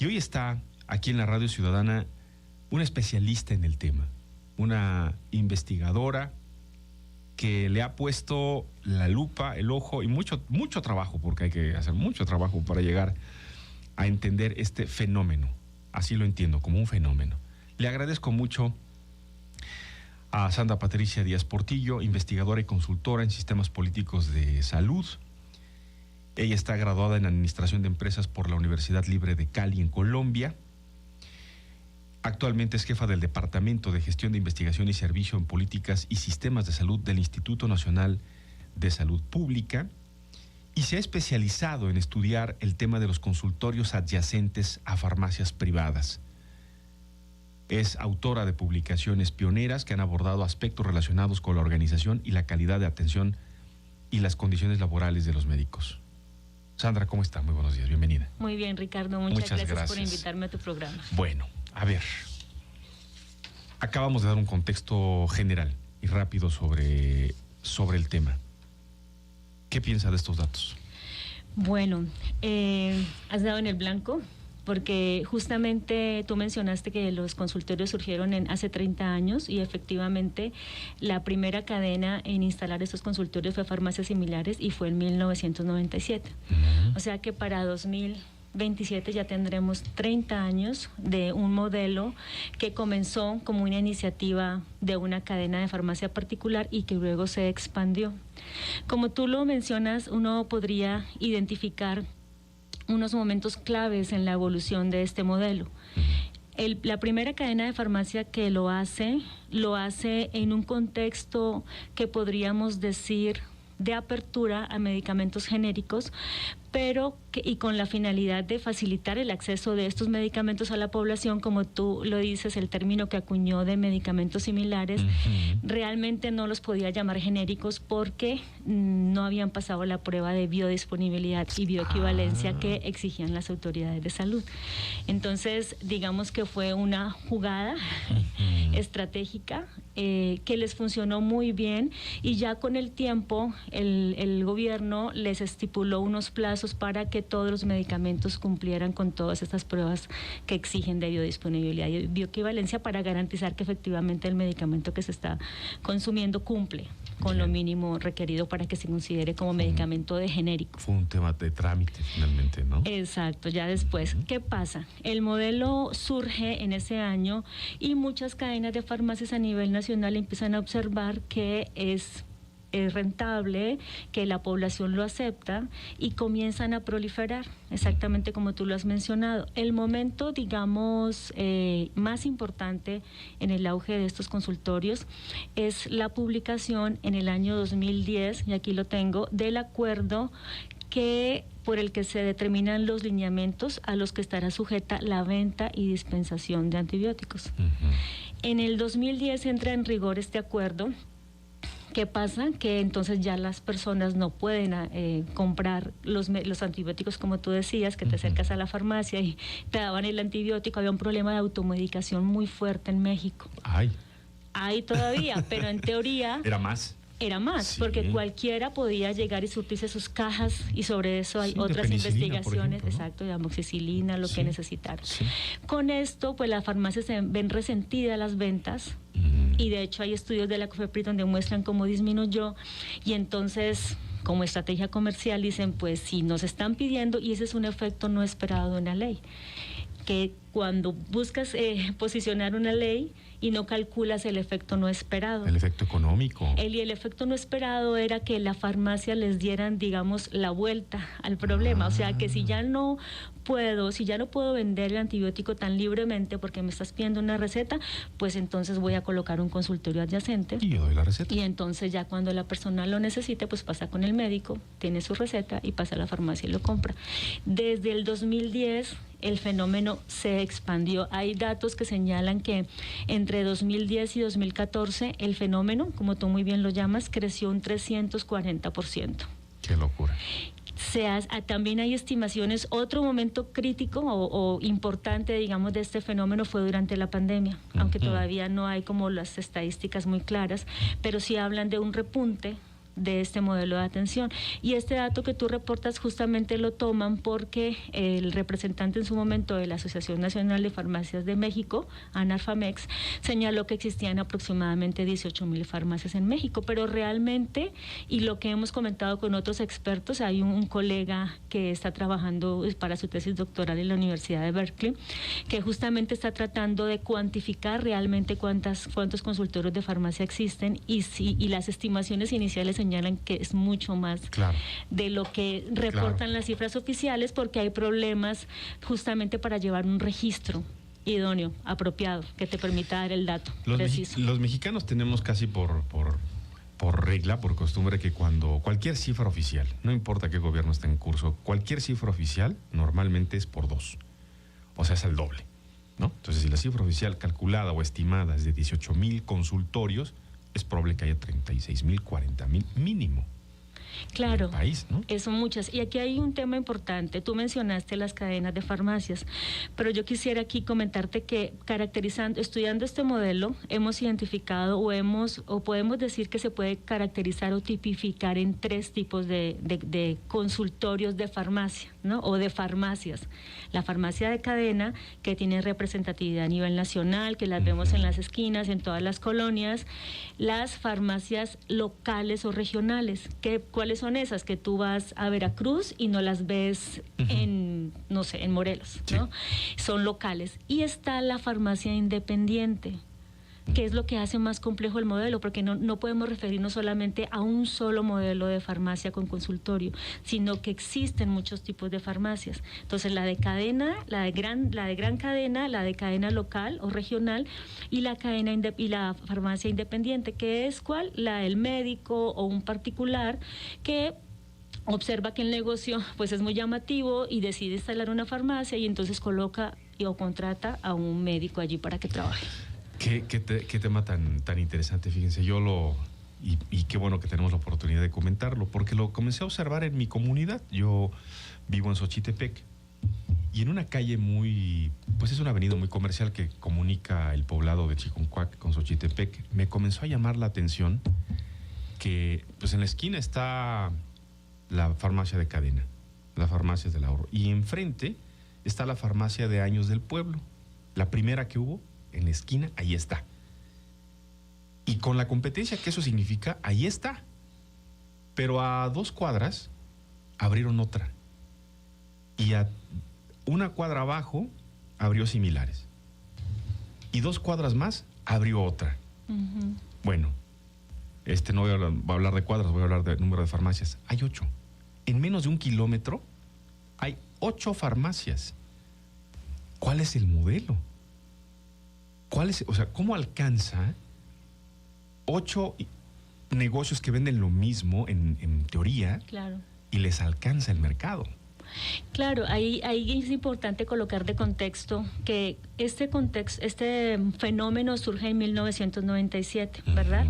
Y hoy está aquí en la Radio Ciudadana una especialista en el tema, una investigadora que le ha puesto la lupa, el ojo y mucho trabajo, porque hay que hacer mucho trabajo para llegar a entender este fenómeno. Así lo entiendo, como un fenómeno. Le agradezco mucho a Sandra Patricia Díaz Portillo, investigadora y consultora en sistemas políticos de salud. Ella está graduada en Administración de Empresas por la Universidad Libre de Cali, en Colombia. Actualmente es jefa del Departamento de Gestión de Investigación y Servicio en Políticas y Sistemas de Salud del Instituto Nacional de Salud Pública y se ha especializado en estudiar el tema de los consultorios adyacentes a farmacias privadas. Es autora de publicaciones pioneras que han abordado aspectos relacionados con la organización y la calidad de atención y las condiciones laborales de los médicos. Sandra, ¿cómo está? Muy buenos días, bienvenida. Muy bien, Ricardo, muchas gracias por invitarme a tu programa. Bueno, a ver, acabamos de dar un contexto general y rápido sobre el tema. ¿Qué piensa de estos datos? Bueno, has dado en el blanco, porque justamente tú mencionaste que los consultorios surgieron hace 30 años y efectivamente la primera cadena en instalar estos consultorios fue Farmacias Similares y fue en 1997. O sea que para 2027 ya tendremos 30 años de un modelo que comenzó como una iniciativa de una cadena de farmacia particular y que luego se expandió. Como tú lo mencionas, uno podría identificar unos momentos claves en la evolución de este modelo. La primera cadena de farmacia que lo hace en un contexto que podríamos decir de apertura a medicamentos genéricos, pero y con la finalidad de facilitar el acceso de estos medicamentos a la población, como tú lo dices, el término que acuñó de medicamentos similares, realmente no los podía llamar genéricos porque no habían pasado la prueba de biodisponibilidad y bioequivalencia que exigían las autoridades de salud. Entonces, digamos que fue una jugada estratégica que les funcionó muy bien y ya con el tiempo el gobierno les estipuló unos plazos para que todos los medicamentos cumplieran con todas estas pruebas que exigen de biodisponibilidad y bioequivalencia para garantizar que efectivamente el medicamento que se está consumiendo cumple con lo mínimo requerido para que se considere como medicamento de genérico. Fue un tema de trámite finalmente, ¿no? Exacto, ya después. ¿Qué pasa? El modelo surge en ese año y muchas cadenas de farmacias a nivel nacional empiezan a observar que es rentable, que la población lo acepta y comienzan a proliferar, exactamente como tú lo has mencionado. El momento, digamos, más importante en el auge de estos consultorios es la publicación en el año 2010, y aquí lo tengo, del acuerdo por el que se determinan los lineamientos a los que estará sujeta la venta y dispensación de antibióticos. En el 2010 entra en rigor este acuerdo. ¿Qué pasa? Que entonces ya las personas no pueden comprar los antibióticos, como tú decías, que te acercas a la farmacia y te daban el antibiótico. Había un problema de automedicación muy fuerte en México. Ay. Hay todavía, pero en teoría... Era más, sí, porque cualquiera podía llegar y surtirse sus cajas y sobre eso hay otras investigaciones, exacto, de amoxicilina, lo que necesitaran. Sí. Con esto, pues las farmacias se ven resentidas las ventas y de hecho hay estudios de la COFEPRIS donde muestran cómo disminuyó y entonces como estrategia comercial dicen, pues si nos están pidiendo, y ese es un efecto no esperado en la ley, que cuando buscas posicionar una ley y no calculas el efecto no esperado. El efecto económico. El efecto no esperado era que la farmacia les dieran, digamos, la vuelta al problema. O sea, que si ya no puedo vender el antibiótico tan libremente porque me estás pidiendo una receta, pues entonces voy a colocar un consultorio adyacente. Y yo doy la receta. Y entonces ya cuando la persona lo necesite, pues pasa con el médico, tiene su receta y pasa a la farmacia y lo compra. Desde el 2010 el fenómeno se expandió. Hay datos que señalan que entre 2010 y 2014 el fenómeno, como tú muy bien lo llamas, creció un 340%. ¡Qué locura! También hay estimaciones. Otro momento crítico o importante, digamos, de este fenómeno fue durante la pandemia, aunque todavía no hay como las estadísticas muy claras, pero sí hablan de un repunte de este modelo de atención. Y este dato que tú reportas justamente lo toman porque el representante en su momento de la Asociación Nacional de Farmacias de México, ANAFAMEX, señaló que existían aproximadamente 18,000 farmacias en México, pero realmente, y lo que hemos comentado con otros expertos, hay un colega que está trabajando para su tesis doctoral en la Universidad de Berkeley, que justamente está tratando de cuantificar realmente cuántos consultorios de farmacia existen y las estimaciones iniciales señalan que es mucho más de lo que reportan las cifras oficiales, porque hay problemas justamente para llevar un registro idóneo, apropiado, que te permita dar el dato preciso. Los mexicanos tenemos casi por regla, por costumbre, que cuando cualquier cifra oficial, no importa qué gobierno esté en curso, cualquier cifra oficial normalmente es por 2. O sea, es el doble, ¿no? Entonces, si la cifra oficial calculada o estimada es de 18,000 consultorios, es probable que haya 36,000, 40,000 mínimo. Claro, en el país, ¿no? Son muchas. Y aquí hay un tema importante. Tú mencionaste las cadenas de farmacias, pero yo quisiera aquí comentarte que estudiando este modelo, hemos identificado o podemos decir que se puede caracterizar o tipificar en 3 tipos de consultorios de farmacia, ¿no? O de farmacias. La farmacia de cadena, que tiene representatividad a nivel nacional, que las vemos en las esquinas, en todas las colonias. Las farmacias locales o regionales, ¿cuáles son esas? Que tú vas a Veracruz y no las ves en Morelos, ¿no? Sí. Son locales. Y está la farmacia independiente, que es lo que hace más complejo el modelo, porque no podemos referirnos solamente a un solo modelo de farmacia con consultorio, sino que existen muchos tipos de farmacias. Entonces, la de cadena, la de gran cadena, la de cadena local o regional, y la farmacia independiente, que es ¿cuál? La del médico o un particular que observa que el negocio pues es muy llamativo y decide instalar una farmacia, y entonces coloca o contrata a un médico allí para que trabaje. Qué tema tan interesante, fíjense, y qué bueno que tenemos la oportunidad de comentarlo, porque lo comencé a observar en mi comunidad. Yo vivo en Xochitepec, y en una calle pues es una avenida muy comercial que comunica el poblado de Chiconcuac con Xochitepec. Me comenzó a llamar la atención que pues en la esquina está la farmacia de cadena, las farmacias del ahorro, y enfrente está la farmacia de años del pueblo, la primera que hubo. En la esquina, ahí está. Y con la competencia que eso significa, ahí está. Pero a 2 cuadras abrieron otra. Y a 1 cuadra abajo abrió similares. Y 2 cuadras más abrió otra. Bueno, no voy a hablar de cuadras, voy a hablar de número de farmacias. Hay 8. En menos de 1 kilómetro hay 8 farmacias. ¿Cuál es el modelo? ¿Cómo alcanza 8 negocios que venden lo mismo en teoría? Claro. Y les alcanza el mercado? Claro, ahí es importante colocar de contexto que este fenómeno surge en 1997, ¿verdad?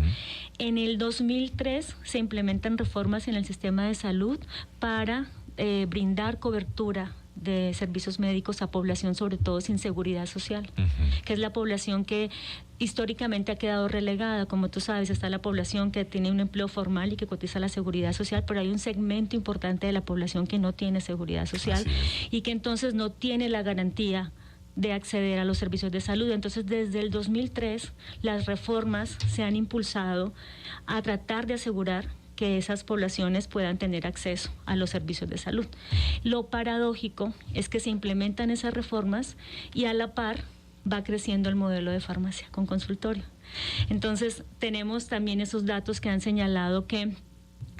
En el 2003 se implementan reformas en el sistema de salud para brindar cobertura de servicios médicos a población, sobre todo sin seguridad social, que es la población que históricamente ha quedado relegada. Como tú sabes, está la población que tiene un empleo formal y que cotiza la seguridad social, pero hay un segmento importante de la población que no tiene seguridad social y que entonces no tiene la garantía de acceder a los servicios de salud. Entonces, desde el 2003, las reformas se han impulsado a tratar de asegurar que esas poblaciones puedan tener acceso a los servicios de salud. Lo paradójico es que se implementan esas reformas y a la par va creciendo el modelo de farmacia con consultorio. Entonces, tenemos también esos datos que han señalado que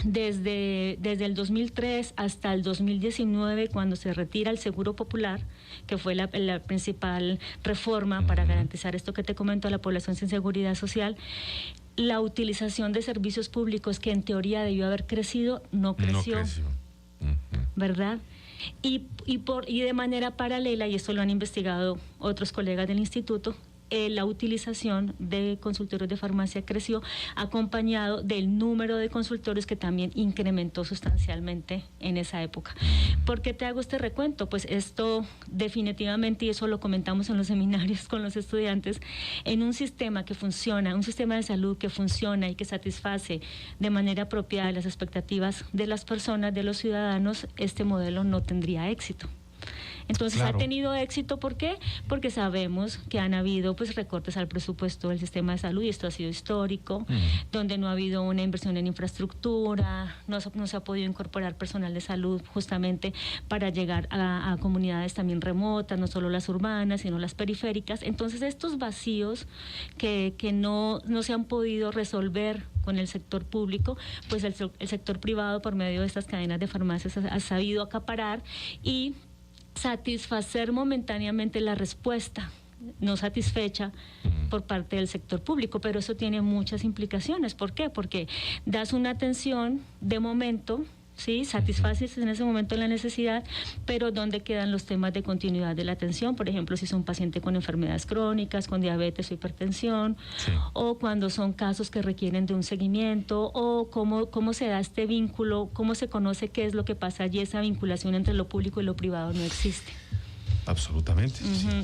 desde el 2003 hasta el 2019, cuando se retira el Seguro Popular, que fue la principal reforma para garantizar esto que te comento a la población sin seguridad social, la utilización de servicios públicos, que en teoría debió haber crecido, no creció. ¿Verdad? Y de manera paralela, y esto lo han investigado otros colegas del instituto, la utilización de consultorios de farmacia creció, acompañado del número de consultorios que también incrementó sustancialmente en esa época. ¿Por qué te hago este recuento? Pues esto definitivamente, y eso lo comentamos en los seminarios con los estudiantes, en un sistema que funciona, un sistema de salud que funciona y que satisface de manera apropiada las expectativas de las personas, de los ciudadanos, este modelo no tendría éxito. Entonces, claro, ha tenido éxito, ¿por qué? Porque sabemos que han habido pues recortes al presupuesto del sistema de salud, y esto ha sido histórico, donde no ha habido una inversión en infraestructura, no se ha podido incorporar personal de salud justamente para llegar a comunidades también remotas, no solo las urbanas, sino las periféricas. Entonces, estos vacíos que no se han podido resolver con el sector público, pues el sector privado, por medio de estas cadenas de farmacias, ha sabido acaparar y satisfacer momentáneamente la respuesta no satisfecha por parte del sector público, pero eso tiene muchas implicaciones. ¿Por qué? Porque das una atención de momento, ¿sí? Satisfaces en ese momento la necesidad, pero ¿dónde quedan los temas de continuidad de la atención? Por ejemplo, si es un paciente con enfermedades crónicas, con diabetes o hipertensión, sí, o cuando son casos que requieren de un seguimiento, o cómo se da este vínculo, cómo se conoce qué es lo que pasa allí, esa vinculación entre lo público y lo privado no existe. Absolutamente.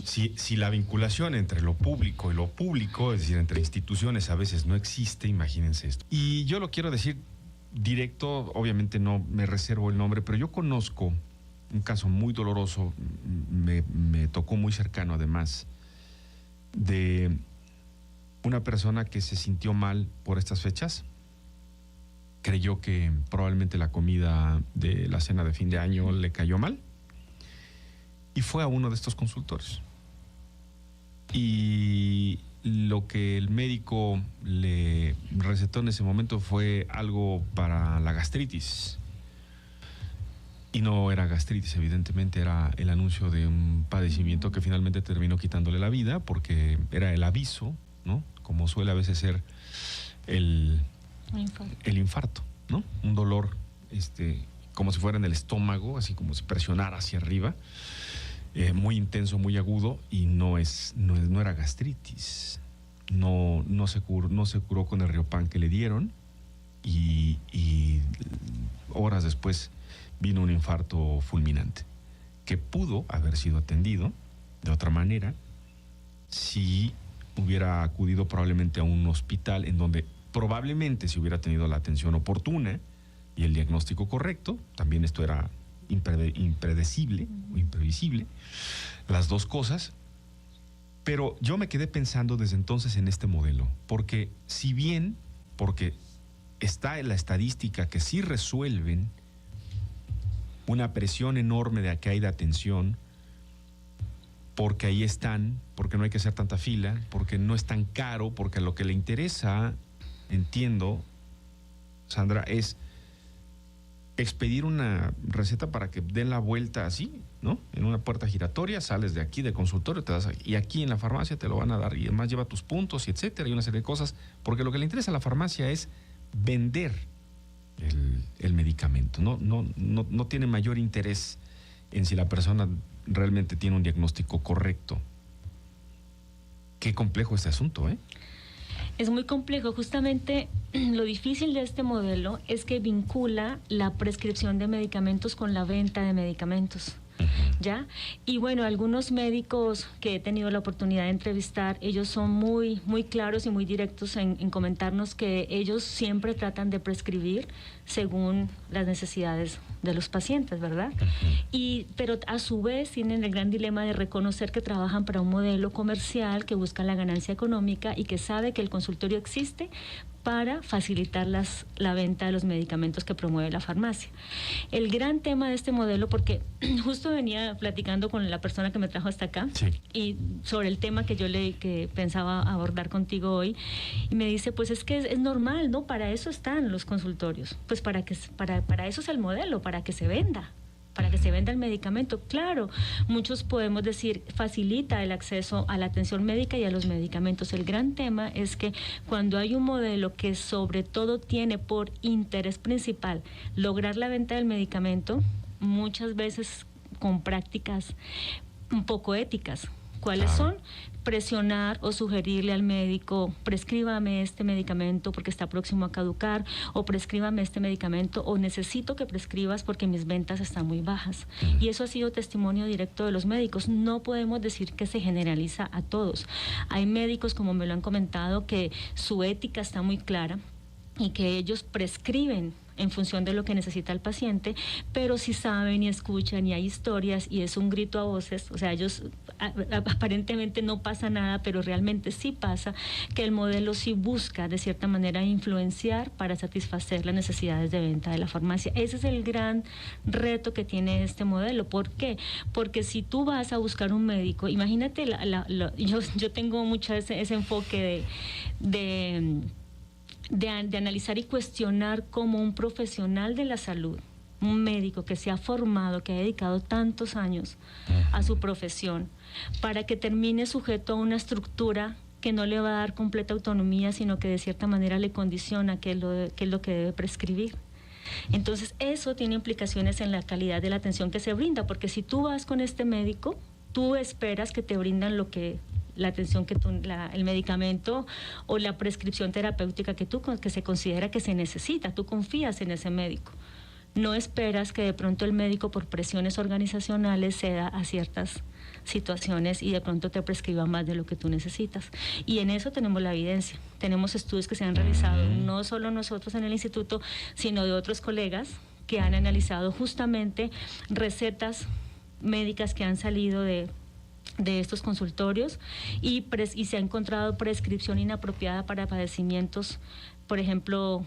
Si la vinculación entre lo público y lo público, es decir, entre instituciones, a veces no existe, imagínense esto. Y yo lo quiero decir directo, obviamente no me reservo el nombre, pero yo conozco un caso muy doloroso, me tocó muy cercano además, de una persona que se sintió mal por estas fechas, creyó que probablemente la comida de la cena de fin de año le cayó mal y fue a uno de estos consultorios. Y lo que el médico le recetó en ese momento fue algo para la gastritis. Y no era gastritis, evidentemente era el anuncio de un padecimiento que finalmente terminó quitándole la vida, porque era el aviso, ¿no? Como suele a veces ser el infarto, ¿no? Un dolor como si fuera en el estómago, así como si presionara hacia arriba. Muy intenso, muy agudo, y no era gastritis. No se curó con el Riopan que le dieron, y horas después vino un infarto fulminante que pudo haber sido atendido de otra manera si hubiera acudido probablemente a un hospital en donde probablemente si hubiera tenido la atención oportuna y el diagnóstico correcto. También esto era impredecible o imprevisible, las dos cosas. Pero yo me quedé pensando desde entonces en este modelo, porque está en la estadística que sí resuelven una presión enorme de que hay de atención, porque ahí están, porque no hay que hacer tanta fila, porque no es tan caro, porque lo que le interesa, entiendo, Sandra, es expedir una receta para que den la vuelta así, ¿no? En una puerta giratoria, sales de aquí del consultorio, y aquí en la farmacia te lo van a dar, y además lleva tus puntos, y etcétera, y una serie de cosas, porque lo que le interesa a la farmacia es vender el medicamento. No tiene mayor interés en si la persona realmente tiene un diagnóstico correcto. Qué complejo este asunto, ¿eh? Es muy complejo. Justamente lo difícil de este modelo es que vincula la prescripción de medicamentos con la venta de medicamentos. ¿Ya? Y bueno, algunos médicos que he tenido la oportunidad de entrevistar, ellos son muy claros y muy directos en comentarnos que ellos siempre tratan de prescribir según las necesidades de los pacientes, ¿verdad? Pero a su vez tienen el gran dilema de reconocer que trabajan para un modelo comercial que busca la ganancia económica y que sabe que el consultorio existe para facilitar la venta de los medicamentos que promueve la farmacia. El gran tema de este modelo, porque justo venía platicando con la persona que me trajo hasta acá, sí, y sobre el tema que pensaba abordar contigo hoy, y me dice, pues es que es normal, ¿no? Para eso están los consultorios, pues para eso es el modelo, para que se venda el medicamento. Claro, muchos podemos decir, facilita el acceso a la atención médica y a los medicamentos. El gran tema es que cuando hay un modelo que sobre todo tiene por interés principal lograr la venta del medicamento, muchas veces con prácticas un poco éticas, ¿Cuáles Claro. son? Presionar o sugerirle al médico, prescríbame este medicamento porque está próximo a caducar, o prescríbame este medicamento, o necesito que prescribas porque mis ventas están muy bajas. Y eso ha sido testimonio directo de los médicos. No podemos decir que se generaliza a todos. Hay médicos, como me lo han comentado, que su ética está muy clara y que ellos prescriben en función de lo que necesita el paciente, pero si saben y escuchan y hay historias y es un grito a voces, o sea, ellos aparentemente no pasa nada, pero realmente sí pasa, que el modelo sí busca de cierta manera influenciar para satisfacer las necesidades de venta de la farmacia. Ese es el gran reto que tiene este modelo. ¿Por qué? Porque si tú vas a buscar un médico, imagínate, yo tengo mucho ese enfoque de analizar y cuestionar cómo un profesional de la salud, un médico que se ha formado, que ha dedicado tantos años a su profesión, para que termine sujeto a una estructura que no le va a dar completa autonomía, sino que de cierta manera le condiciona qué es lo que debe prescribir. Entonces, eso tiene implicaciones en la calidad de la atención que se brinda, porque si tú vas con este médico, tú esperas que te brindan la atención que el medicamento o la prescripción terapéutica que se considera que se necesita. Tú confías en ese médico. No esperas que de pronto el médico, por presiones organizacionales, ceda a ciertas situaciones y de pronto te prescriba más de lo que tú necesitas. Y en eso tenemos la evidencia. Tenemos estudios que se han realizado, no solo nosotros en el instituto, sino de otros colegas que han analizado justamente recetas médicas que han salido de estos consultorios y se ha encontrado prescripción inapropiada para padecimientos, por ejemplo,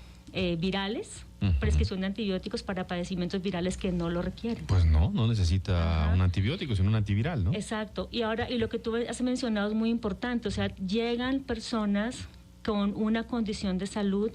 virales, prescripción de antibióticos para padecimientos virales que no lo requieren. Pues no necesita un antibiótico, sino un antiviral, ¿no? Exacto. Y lo que tú has mencionado es muy importante, o sea, llegan personas con una condición de salud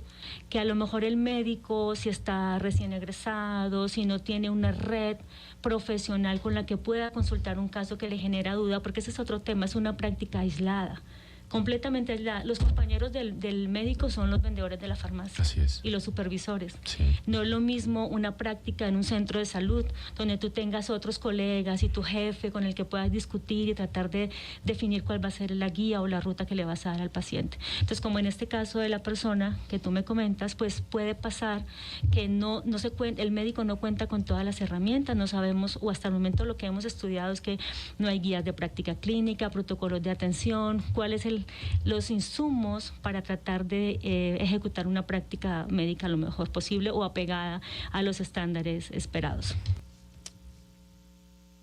que a lo mejor el médico, si está recién egresado, si no tiene una red profesional con la que pueda consultar un caso que le genera duda, porque ese es otro tema, es una práctica aislada, completamente aislada. Los compañeros del médico son los vendedores de la farmacia. Así es. Y los supervisores. Sí. No es lo mismo una práctica en un centro de salud donde tú tengas otros colegas y tu jefe con el que puedas discutir y tratar de definir cuál va a ser la guía o la ruta que le vas a dar al paciente. Entonces, como en este caso de la persona que tú me comentas, pues puede pasar que el médico no cuenta con todas las herramientas, no sabemos, o hasta el momento lo que hemos estudiado es que no hay guías de práctica clínica, protocolos de atención, cuál es los insumos para tratar de ejecutar una práctica médica lo mejor posible o apegada a los estándares esperados.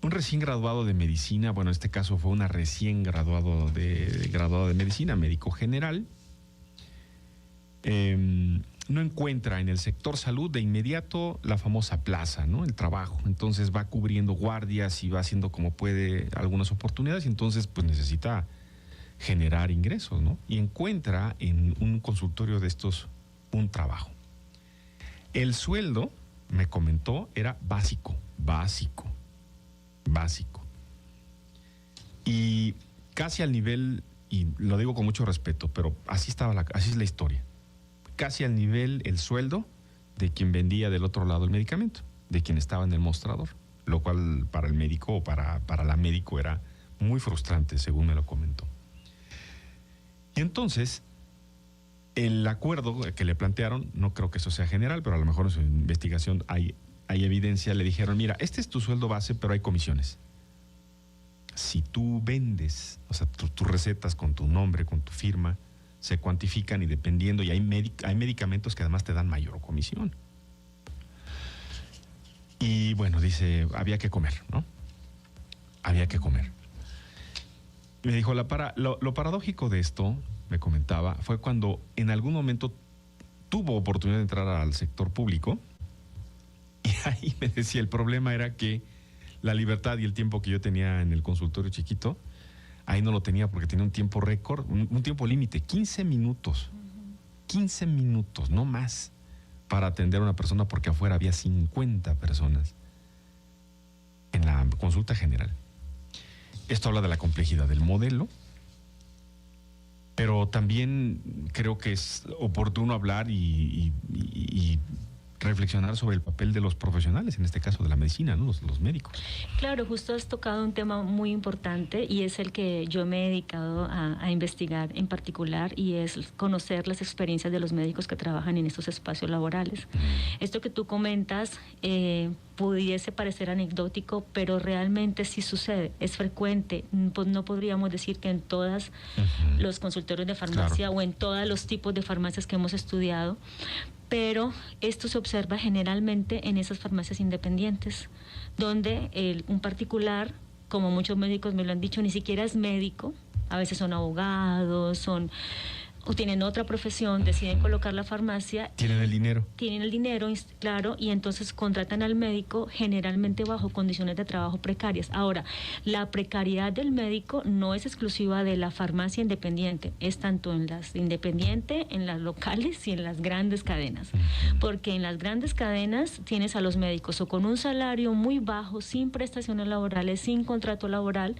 Un recién graduado de medicina, bueno, en este caso fue una recién graduada de medicina, médico general, no encuentra en el sector salud de inmediato la famosa plaza, ¿no? El trabajo. Entonces va cubriendo guardias y va haciendo como puede algunas oportunidades y entonces pues necesita generar ingresos, ¿no? Y encuentra en un consultorio de estos un trabajo. El sueldo, me comentó, era básico. Y casi al nivel, y lo digo con mucho respeto, pero así es la historia. Casi al nivel el sueldo de quien vendía del otro lado el medicamento, de quien estaba en el mostrador, lo cual para el médico o para la médico era muy frustrante, según me lo comentó. Y entonces, el acuerdo que le plantearon, no creo que eso sea general, pero a lo mejor en su investigación hay evidencia, le dijeron, mira, este es tu sueldo base, pero hay comisiones. Si tú vendes, o sea, tus recetas con tu nombre, con tu firma, se cuantifican y dependiendo, y hay medicamentos que además te dan mayor comisión. Y bueno, dice, había que comer, ¿no? Había que comer. Me dijo, lo paradójico de esto, me comentaba, fue cuando en algún momento tuvo oportunidad de entrar al sector público y ahí me decía, el problema era que la libertad y el tiempo que yo tenía en el consultorio chiquito, ahí no lo tenía porque tenía un tiempo récord, un tiempo límite, 15 minutos. 15 minutos, no más, para atender a una persona porque afuera había 50 personas en la consulta general. Esto habla de la complejidad del modelo, pero también creo que es oportuno hablar y reflexionar sobre el papel de los profesionales, en este caso de la medicina, ¿no? Los médicos. Claro, justo has tocado un tema muy importante y es el que yo me he dedicado a investigar en particular, y es conocer las experiencias de los médicos que trabajan en estos espacios laborales. Esto que tú comentas pudiese parecer anecdótico, pero realmente sí sucede, es frecuente. Pues no podríamos decir que en todos los consultorios de farmacia o en todos los tipos de farmacias que hemos estudiado, pero esto se observa generalmente en esas farmacias independientes, donde un particular, como muchos médicos me lo han dicho, ni siquiera es médico, a veces son abogados, o tienen otra profesión, deciden colocar la farmacia. Tienen el dinero. Tienen el dinero, claro, y entonces contratan al médico generalmente bajo condiciones de trabajo precarias. Ahora, la precariedad del médico no es exclusiva de la farmacia independiente, es tanto en las independientes, en las locales y en las grandes cadenas. Porque en las grandes cadenas tienes a los médicos o con un salario muy bajo, sin prestaciones laborales, sin contrato laboral,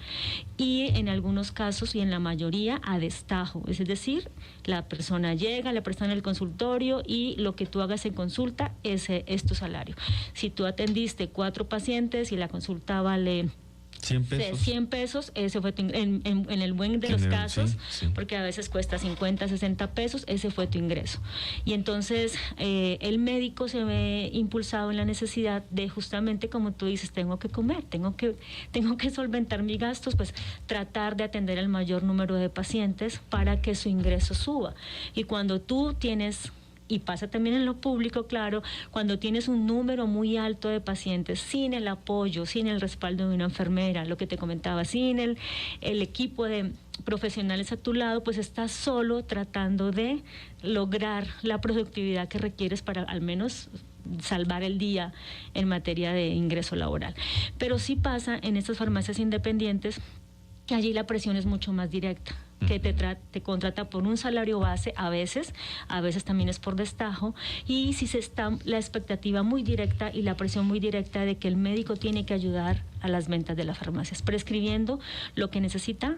y en algunos casos y en la mayoría a destajo, es decir, la persona llega, le prestan el consultorio y lo que tú hagas en consulta, ese es tu salario. Si tú atendiste 4 pacientes y la consulta vale 100 pesos, ese fue en el buen de los casos, sí. Porque a veces cuesta 50, 60 pesos, ese fue tu ingreso. Y entonces el médico se ve impulsado en la necesidad de, justamente como tú dices, tengo que comer, tengo que solventar mis gastos, pues tratar de atender al mayor número de pacientes para que su ingreso suba. Y cuando tú tienes... Y pasa también en lo público, claro, cuando tienes un número muy alto de pacientes sin el apoyo, sin el respaldo de una enfermera, lo que te comentaba, sin el equipo de profesionales a tu lado, pues estás solo tratando de lograr la productividad que requieres para al menos salvar el día en materia de ingreso laboral. Pero sí pasa en estas farmacias independientes que allí la presión es mucho más directa, que te contrata por un salario base a veces también es por destajo, y si se está la expectativa muy directa y la presión muy directa de que el médico tiene que ayudar a las ventas de las farmacias, prescribiendo lo que necesita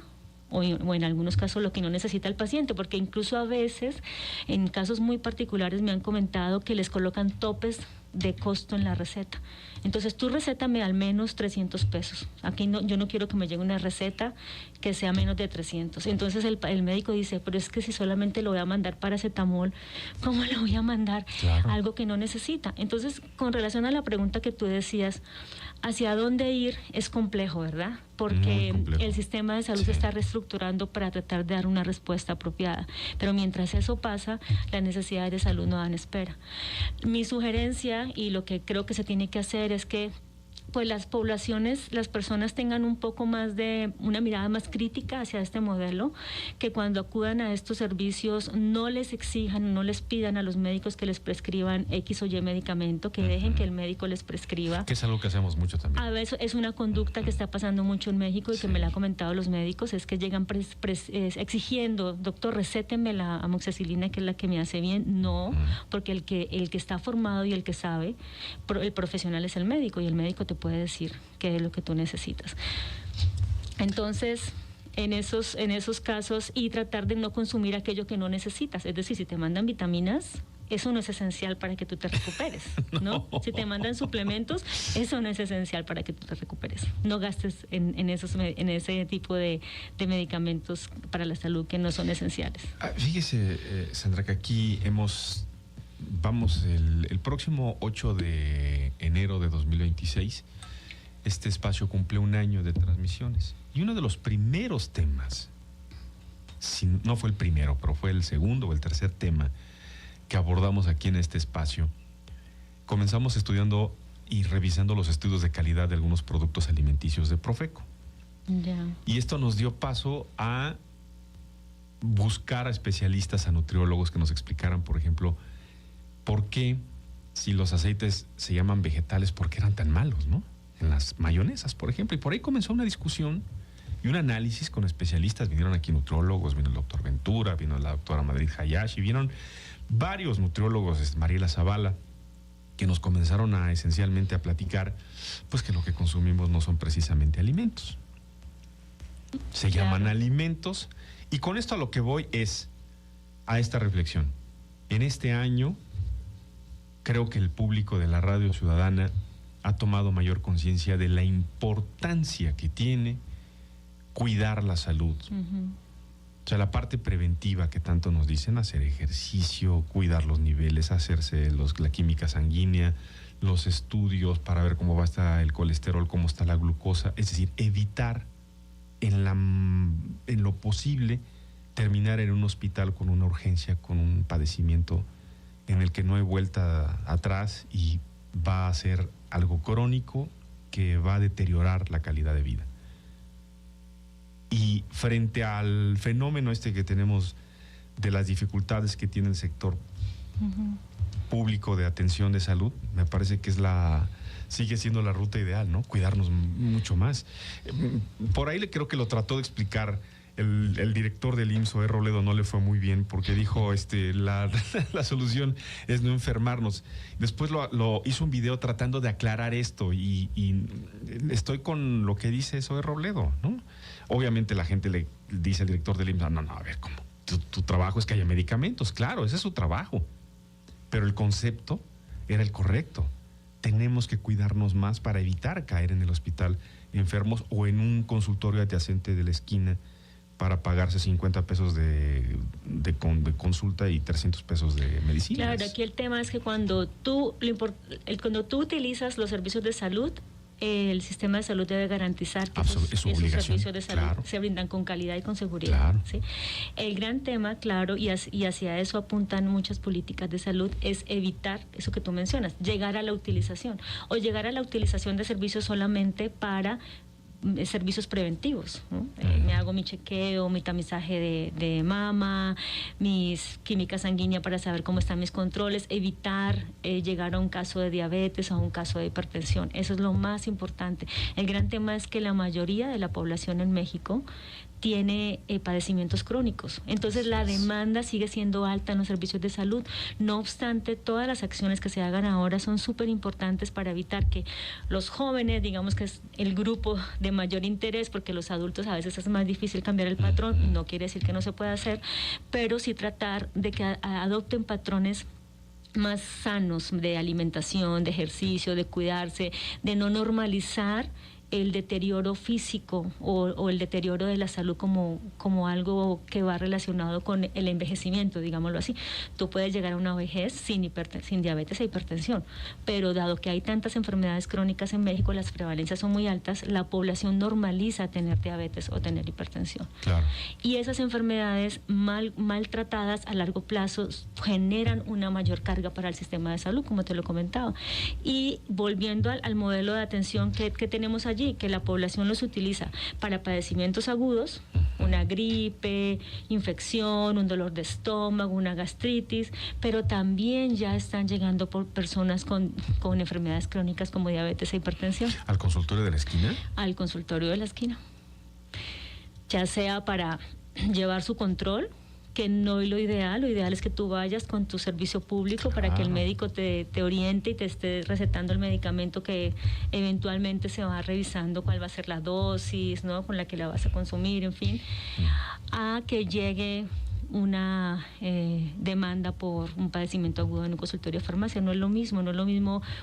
o en algunos casos lo que no necesita el paciente, porque incluso a veces, en casos muy particulares me han comentado que les colocan topes de costo en la receta. Entonces, tú recétame al menos 300 pesos. Aquí yo no quiero que me llegue una receta que sea menos de 300. Entonces, el médico dice, pero es que si solamente lo voy a mandar paracetamol, ¿cómo le voy a mandar algo que no necesita? Entonces, con relación a la pregunta que tú decías, hacia dónde ir es complejo, ¿verdad? Porque el sistema de salud se está reestructurando para tratar de dar una respuesta apropiada. Pero mientras eso pasa, las necesidades de salud no dan espera. Mi sugerencia y lo que creo que se tiene que hacer es que pues las poblaciones, las personas tengan un poco más de una mirada más crítica hacia este modelo, que cuando acudan a estos servicios no les exijan, no les pidan a los médicos que les prescriban X o Y medicamento, que dejen que el médico les prescriba. Que es algo que hacemos mucho también. A veces es una conducta que está pasando mucho en México y que me la han comentado los médicos, es que llegan exigiendo, doctor, recéteme la amoxicilina, que es la que me hace bien. No, porque el que está formado y el que sabe, el profesional es el médico, y el médico te puede decir qué es lo que tú necesitas. Entonces, en esos casos, y tratar de no consumir aquello que no necesitas. Es decir, si te mandan vitaminas, eso no es esencial para que tú te recuperes, ¿no? Si te mandan suplementos, eso no es esencial para que tú te recuperes. No gastes en ese tipo de medicamentos para la salud que no son esenciales. Fíjese, Sandra, que aquí vamos el próximo 8 de enero de 2026, este espacio cumple 1 año de transmisiones. Y uno de los primeros temas, no fue el primero, pero fue el segundo o el tercer tema que abordamos aquí en este espacio, comenzamos estudiando y revisando los estudios de calidad de algunos productos alimenticios de Profeco. Y esto nos dio paso a buscar a especialistas, a nutriólogos que nos explicaran, por ejemplo, por qué, si los aceites se llaman vegetales, por qué eran tan malos, ¿no? En las mayonesas, por ejemplo. Y por ahí comenzó una discusión y un análisis con especialistas. Vinieron aquí nutriólogos, vino el doctor Ventura, vino la doctora Madrid Hayashi, vinieron varios nutriólogos, Mariela Zavala, que nos comenzaron esencialmente a platicar, pues que lo que consumimos no son precisamente alimentos. Se llaman alimentos. Y con esto a lo que voy es a esta reflexión. En este año creo que el público de la Radio Ciudadana ha tomado mayor conciencia de la importancia que tiene cuidar la salud. O sea, la parte preventiva que tanto nos dicen, hacer ejercicio, cuidar los niveles, hacerse la química sanguínea, los estudios para ver cómo va a estar el colesterol, cómo está la glucosa, es decir, evitar en lo posible terminar en un hospital con una urgencia, con un padecimiento en el que no hay vuelta atrás y va a ser algo crónico que va a deteriorar la calidad de vida. Y frente al fenómeno que tenemos de las dificultades que tiene el sector público de atención de salud, me parece que sigue siendo la ruta ideal, ¿no? Cuidarnos mucho más. Por ahí creo que lo trató de explicar el director del IMSS, Zoé Robledo, no le fue muy bien porque dijo la solución es no enfermarnos. Después lo hizo un video tratando de aclarar esto y estoy con lo que dice Zoé Robledo, ¿no? Obviamente la gente le dice al director del IMSS, no, a ver, ¿cómo? Tu trabajo es que haya medicamentos, claro, ese es su trabajo. Pero el concepto era el correcto. Tenemos que cuidarnos más para evitar caer en el hospital enfermos o en un consultorio adyacente de la esquina para pagarse 50 pesos de consulta y 300 pesos de medicina. Claro, aquí el tema es que cuando tú utilizas los servicios de salud, el sistema de salud debe garantizar que esos servicios de salud se brindan con calidad y con seguridad. ¿Sí? El gran tema, claro, y hacia eso apuntan muchas políticas de salud, es evitar eso que tú mencionas, llegar a la utilización de servicios solamente para servicios preventivos, ¿no? Me hago mi chequeo, mi tamizaje de mama, mis química sanguínea para saber cómo están mis controles, evitar llegar a un caso de diabetes o a un caso de hipertensión. Eso es lo más importante. El gran tema es que la mayoría de la población en México tiene padecimientos crónicos. Entonces la demanda sigue siendo alta en los servicios de salud. No obstante, todas las acciones que se hagan ahora son súper importantes para evitar que los jóvenes, digamos que es el grupo de mayor interés, porque los adultos a veces es más difícil cambiar el patrón, no quiere decir que no se pueda hacer, pero sí tratar de que adopten patrones más sanos de alimentación, de ejercicio, de cuidarse, de no normalizar el deterioro físico o el deterioro de la salud como algo que va relacionado con el envejecimiento, digámoslo así. Tú puedes llegar a una vejez sin diabetes e hipertensión, pero dado que hay tantas enfermedades crónicas en México, las prevalencias son muy altas, la población normaliza tener diabetes o tener hipertensión. Claro. Y esas enfermedades mal tratadas a largo plazo generan una mayor carga para el sistema de salud, como te lo comentaba. Y volviendo al modelo de atención que tenemos allí, que la población los utiliza para padecimientos agudos, una gripe, infección, un dolor de estómago, una gastritis, pero también ya están llegando por personas con enfermedades crónicas como diabetes e hipertensión. ¿Al consultorio de la esquina? Al consultorio de la esquina. Ya sea para llevar su control, que no es lo ideal es que tú vayas con tu servicio público para que el médico te oriente y te esté recetando el medicamento que eventualmente se va revisando cuál va a ser la dosis, ¿no?, con la que la vas a consumir, en fin, a que llegue una demanda por un padecimiento agudo en un consultorio de farmacia. No es lo mismo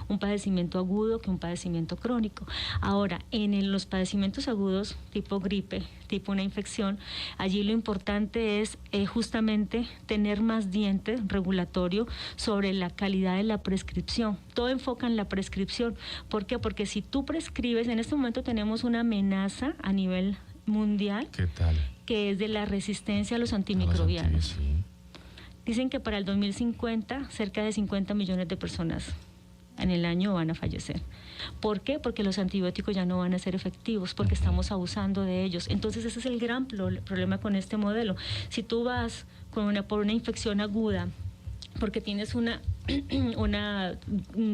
un padecimiento agudo que un padecimiento crónico. Ahora, en los padecimientos agudos, tipo gripe, tipo una infección, allí lo importante es justamente tener más diente regulatorio sobre la calidad de la prescripción. Todo enfoca en la prescripción. ¿Por qué? Porque si tú prescribes, en este momento tenemos una amenaza a nivel mundial. ¿Qué tal? Que es de la resistencia a los antimicrobianos. Sí. Dicen que para el 2050 cerca de 50 millones de personas en el año van a fallecer. ¿Por qué? Porque los antibióticos ya no van a ser efectivos, porque estamos abusando de ellos. Entonces ese es el gran problema con este modelo. Si tú vas por una infección aguda, porque tienes una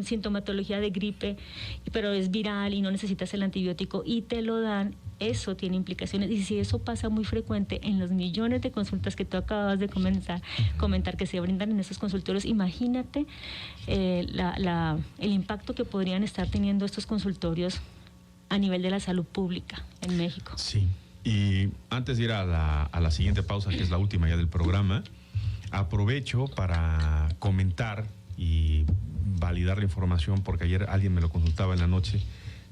sintomatología de gripe, pero es viral y no necesitas el antibiótico y te lo dan, eso tiene implicaciones. Y si eso pasa muy frecuente en los millones de consultas que tú acabas de comentar que se brindan en esos consultorios, imagínate el impacto que podrían estar teniendo estos consultorios a nivel de la salud pública en México. Sí, y antes de ir a la siguiente pausa, que es la última ya del programa, aprovecho para comentar y validar la información, porque ayer alguien me lo consultaba en la noche,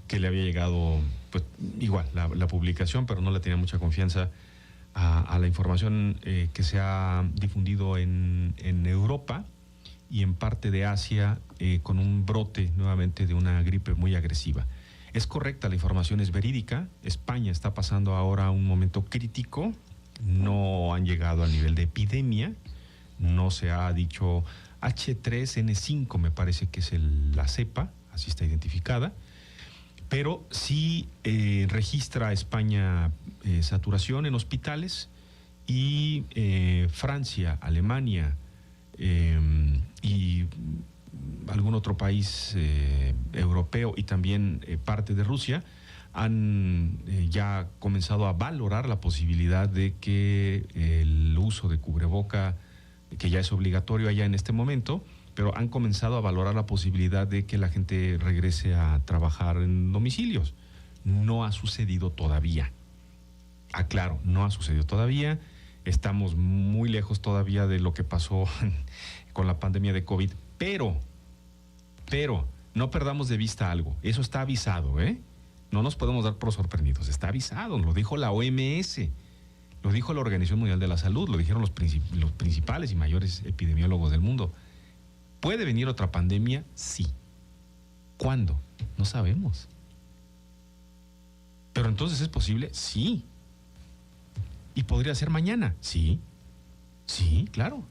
que le había llegado, pues igual, la publicación, pero no le tenía mucha confianza a la información que se ha difundido en Europa y en parte de Asia, con un brote nuevamente de una gripe muy agresiva. Es correcta, la información es verídica. España está pasando ahora un momento crítico. No han llegado al nivel de epidemia. No se ha dicho H3N5, me parece que es la cepa, así está identificada. Pero sí registra España saturación en hospitales, y Francia, Alemania y algún otro país europeo y también parte de Rusia han ya comenzado a valorar la posibilidad de que el uso de cubreboca, que ya es obligatorio allá en este momento, pero han comenzado a valorar la posibilidad de que la gente regrese a trabajar en domicilios. No ha sucedido todavía. Aclaro, no ha sucedido todavía. Estamos muy lejos todavía de lo que pasó con la pandemia de COVID, pero no perdamos de vista algo. Eso está avisado, ¿eh? No nos podemos dar por sorprendidos. Está avisado, lo dijo la OMS, lo dijo la Organización Mundial de la Salud, lo dijeron los principales y mayores epidemiólogos del mundo. ¿Puede venir otra pandemia? Sí. ¿Cuándo? No sabemos. ¿Pero entonces es posible? Sí. ¿Y podría ser mañana? Sí. Sí, claro.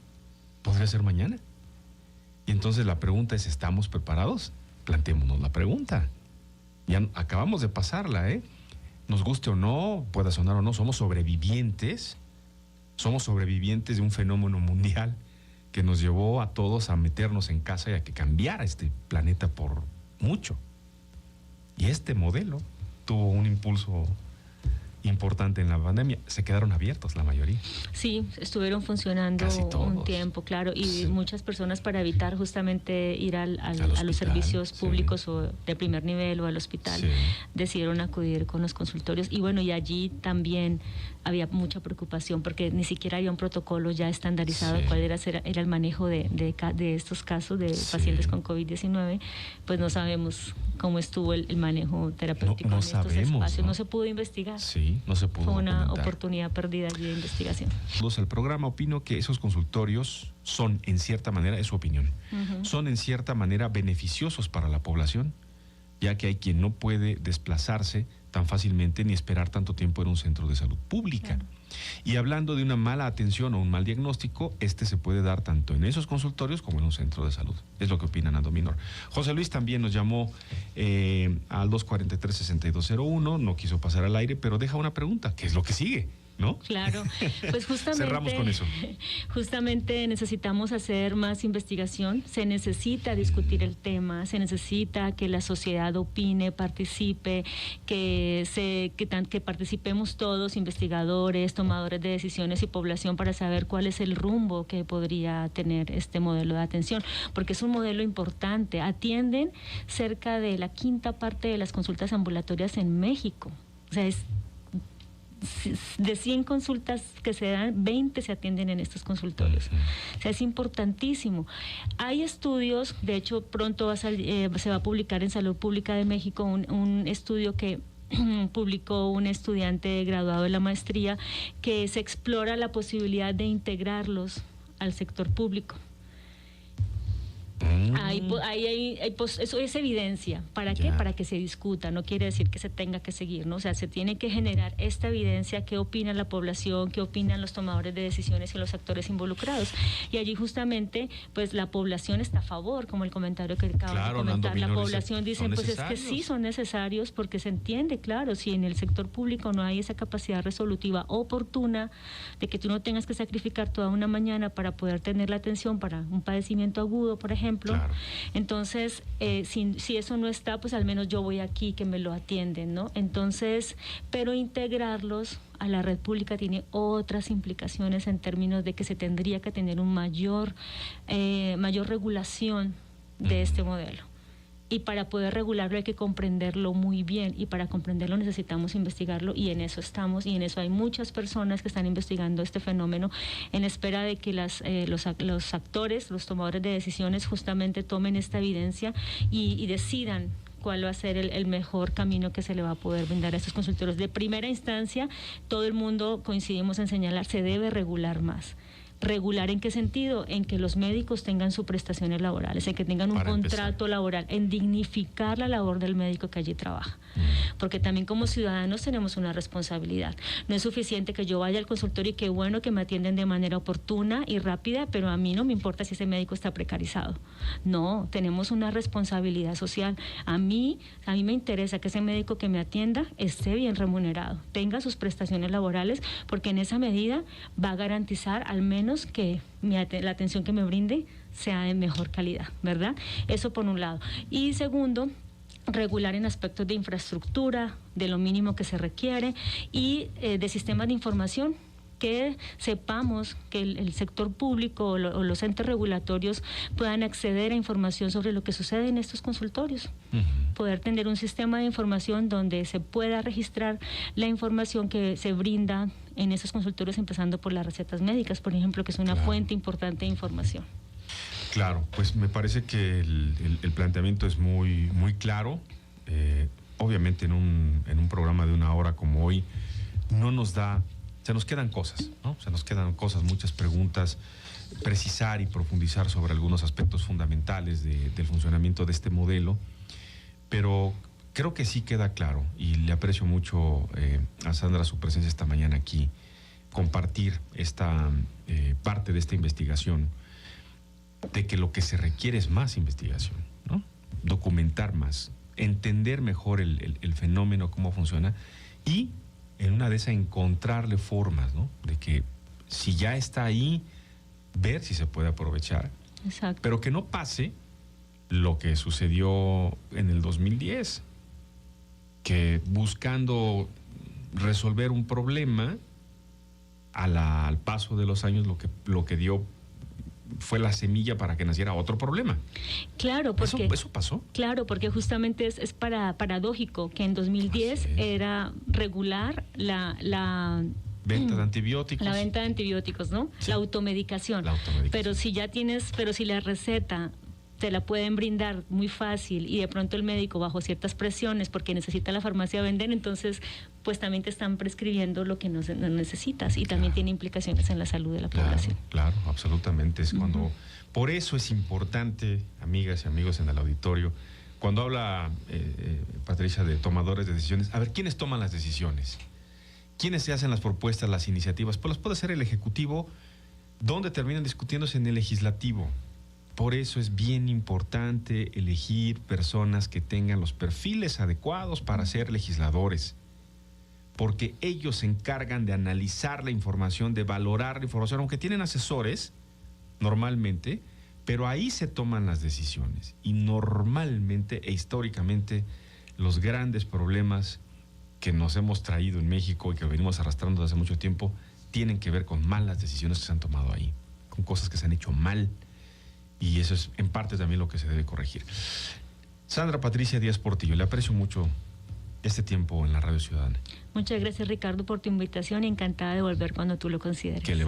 Podría ser mañana. Y entonces la pregunta es, ¿estamos preparados? Planteémonos la pregunta. Ya acabamos de pasarla, ¿eh? Nos guste o no, pueda sonar o no, somos sobrevivientes. Somos sobrevivientes de un fenómeno mundial que nos llevó a todos a meternos en casa y a que cambiara este planeta por mucho. Y este modelo tuvo un impulso importante en la pandemia. Se quedaron abiertos la mayoría. Sí, estuvieron funcionando un tiempo, claro, y sí, muchas personas, para evitar justamente ir a los servicios públicos, sí, o de primer nivel o al hospital, sí, decidieron acudir con los consultorios. Y bueno, y allí también había mucha preocupación porque ni siquiera había un protocolo ya estandarizado, sí, de cuál era el manejo de estos casos de, sí, pacientes con COVID-19. Pues no sabemos cómo estuvo el manejo terapéutico en estos espacios. No se pudo investigar. Sí, no se pudo. Fue una oportunidad perdida allí de investigación. El programa opino que esos consultorios son, en cierta manera, es su opinión, son en cierta manera beneficiosos para la población, ya que hay quien no puede desplazarse tan fácilmente ni esperar tanto tiempo en un centro de salud pública. Claro. Y hablando de una mala atención o un mal diagnóstico, se puede dar tanto en esos consultorios como en un centro de salud. Es lo que opina Nando Minor. José Luis también nos llamó al 243-6201, no quiso pasar al aire, pero deja una pregunta: ¿qué es lo que sigue? ¿No? Claro, pues justamente cerramos con eso. Justamente necesitamos hacer más investigación, se necesita discutir el tema, se necesita que la sociedad opine, participe, que participemos todos, investigadores, tomadores de decisiones y población, para saber cuál es el rumbo que podría tener este modelo de atención, porque es un modelo importante. Atienden cerca de la 1/5 parte de las consultas ambulatorias en México. O sea, de 100 consultas que se dan, 20 se atienden en estos consultorios. O sea, es importantísimo. Hay estudios, de hecho pronto se va a publicar en Salud Pública de México un estudio que publicó un estudiante graduado de la maestría, que se explora la posibilidad de integrarlos al sector público. Eso es evidencia. ¿Para qué? Para que se discuta. No quiere decir que se tenga que seguir, ¿no? O sea, se tiene que generar esta evidencia. ¿Qué opina la población? ¿Qué opinan los tomadores de decisiones y los actores involucrados? Y allí justamente, pues la población está a favor, como el comentario que acaba de comentar. La población dice, pues es que sí son necesarios, porque se entiende, claro, si en el sector público no hay esa capacidad resolutiva oportuna de que tú no tengas que sacrificar toda una mañana para poder tener la atención para un padecimiento agudo, por ejemplo. Claro. Entonces, si eso no está, pues al menos yo voy aquí, que me lo atienden, ¿no? Entonces, pero integrarlos a la red pública tiene otras implicaciones en términos de que se tendría que tener mayor regulación de este modelo. Y para poder regularlo hay que comprenderlo muy bien, y para comprenderlo necesitamos investigarlo, y en eso estamos, y en eso hay muchas personas que están investigando este fenómeno en espera de que los actores, los tomadores de decisiones justamente tomen esta evidencia y decidan cuál va a ser el mejor camino que se le va a poder brindar a estos consultorios. De primera instancia, todo el mundo coincidimos en señalar, se debe regular más. ¿Regular en qué sentido? En que los médicos tengan sus prestaciones laborales, en que tengan un contrato laboral, en dignificar la labor del médico que allí trabaja. Porque también como ciudadanos tenemos una responsabilidad. No es suficiente que yo vaya al consultorio y qué bueno que me atienden de manera oportuna y rápida, pero a mí no me importa si ese médico está precarizado. No, tenemos una responsabilidad social. A mí me interesa que ese médico que me atienda esté bien remunerado, tenga sus prestaciones laborales, porque en esa medida va a garantizar al menos que la atención que me brinde sea de mejor calidad, ¿verdad? Eso por un lado. Y segundo, regular en aspectos de infraestructura, de lo mínimo que se requiere, y de sistemas de información, que sepamos que el sector público o los entes regulatorios puedan acceder a información sobre lo que sucede en estos consultorios. Poder tener un sistema de información donde se pueda registrar la información que se brinda en esos consultorios, empezando por las recetas médicas, por ejemplo, que es una fuente importante de información. Claro, pues me parece que el planteamiento es muy, muy claro. Obviamente en un programa de una hora como hoy no nos da... Se nos quedan cosas, ¿no? Se nos quedan cosas, muchas preguntas, precisar y profundizar sobre algunos aspectos fundamentales del funcionamiento de este modelo, pero creo que sí queda claro, y le aprecio mucho a Sandra su presencia esta mañana aquí, compartir esta parte de esta investigación, de que lo que se requiere es más investigación, ¿no? Documentar más, entender mejor el fenómeno, cómo funciona, y en una de esas encontrarle formas, ¿no? De que si ya está ahí, ver si se puede aprovechar. Exacto. Pero que no pase lo que sucedió en el 2010, que buscando resolver un problema, al paso de los años lo que dio fue la semilla para que naciera otro problema. Claro, porque eso pasó. Claro, porque justamente es paradójico que en 2010 era regular la venta de antibióticos. La venta de antibióticos, ¿no? Sí. La automedicación. Pero si la receta te la pueden brindar muy fácil y de pronto el médico bajo ciertas presiones porque necesita la farmacia vender, entonces pues también te están prescribiendo lo que no necesitas, y también tiene implicaciones en la salud de la población. Claro, absolutamente. Es cuando, por eso es importante, amigas y amigos en el auditorio, cuando habla Patricia de tomadores de decisiones, a ver, ¿quiénes toman las decisiones? ¿Quiénes se hacen las propuestas, las iniciativas? Pues las puede hacer el Ejecutivo, donde terminan discutiéndose en el Legislativo. Por eso es bien importante elegir personas que tengan los perfiles adecuados para ser legisladores, porque ellos se encargan de analizar la información, de valorar la información, aunque tienen asesores normalmente, pero ahí se toman las decisiones. Y normalmente e históricamente los grandes problemas que nos hemos traído en México y que venimos arrastrando desde hace mucho tiempo tienen que ver con malas decisiones que se han tomado ahí, con cosas que se han hecho mal. Y eso es en parte también lo que se debe corregir. Sandra Patricia Díaz Portillo, le aprecio mucho este tiempo en la Radio Ciudadana. Muchas gracias, Ricardo, por tu invitación, y encantada de volver cuando tú lo consideres.